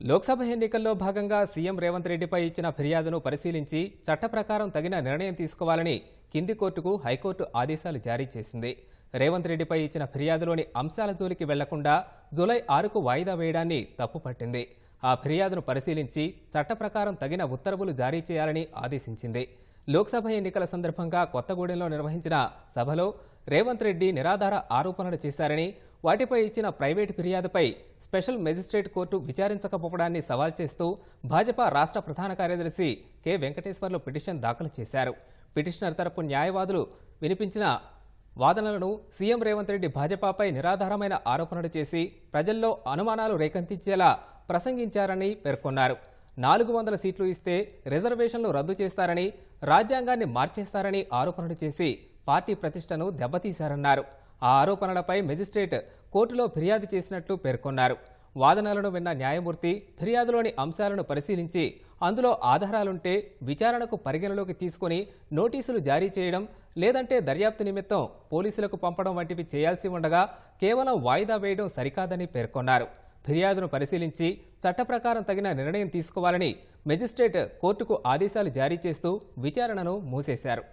లోక్సభ ఎన్నికల్లో భాగంగా సీఎం రేవంత్ రెడ్డిపై ఇచ్చిన ఫిర్యాదును పరిశీలించి చట్ట ప్రకారం తగిన నిర్ణయం తీసుకోవాలని కింది కోర్టుకు హైకోర్టు ఆదేశాలు జారీ చేసింది. రేవంత్ రెడ్డిపై ఇచ్చిన ఫిర్యాదులోని అంశాల జోలికి వెళ్లకుండా జూలై 6కు వాయిదా వేయడాన్ని తప్పుపట్టింది. ఆ ఫిర్యాదును పరిశీలించి చట్ట ప్రకారం తగిన ఉత్తర్వులు జారీ చేయాలని ఆదేశించింది. లోక్సభ ఎన్నికల సందర్భంగా కొత్తగూడెంలో నిర్వహించిన సభలో రేవంత్ రెడ్డి నిరాధార ఆరోపణలు చేశారని, వాటిపై ఇచ్చిన ప్రైవేటు ఫిర్యాదుపై స్పెషల్ మెజిస్ట్రేట్ కోర్టు విచారించకపోవడాన్ని సవాల్ చేస్తూ భాజపా రాష్ట్ర ప్రధాన కార్యదర్శి కె వెంకటేశ్వర్లు పిటిషన్ దాఖలు చేశారు. పిటిషనర్ తరపు న్యాయవాదులు వినిపించిన వాదనలను సీఎం రేవంత్ రెడ్డి భాజపాపై నిరాధారమైన ఆరోపణలు చేసి ప్రజల్లో అనుమానాలు రేకెత్తించేలా ప్రసంగించారని పేర్కొన్నారు. 400 సీట్లు ఇస్తే రిజర్వేషన్లు రద్దు చేస్తారని, రాజ్యాంగాన్ని మార్చేస్తారని ఆరోపణలు చేసి పార్టీ ప్రతిష్టను దెబ్బతీశారన్నారు. ఆ ఆరోపణలపై మెజిస్ట్రేట్ కోర్టులో ఫిర్యాదు చేసినట్లు పేర్కొన్నారు. వాదనలను విన్న న్యాయమూర్తి ఫిర్యాదులోని అంశాలను పరిశీలించి అందులో ఆధారాలుంటే విచారణకు పరిగణలోకి తీసుకుని నోటీసులు జారీ చేయడం, లేదంటే దర్యాప్తు నిమిత్తం పోలీసులకు పంపడం వంటివి చేయాల్సి ఉండగా కేవలం వాయిదా వేయడం సరికాదని పేర్కొన్నారు. ఫిర్యాదును పరిశీలించి చట్ట ప్రకారం తగిన నిర్ణయం తీసుకోవాలని మెజిస్ట్రేట్ కోర్టుకు ఆదేశాలు జారీ చేస్తూ విచారణను మూసేశారు.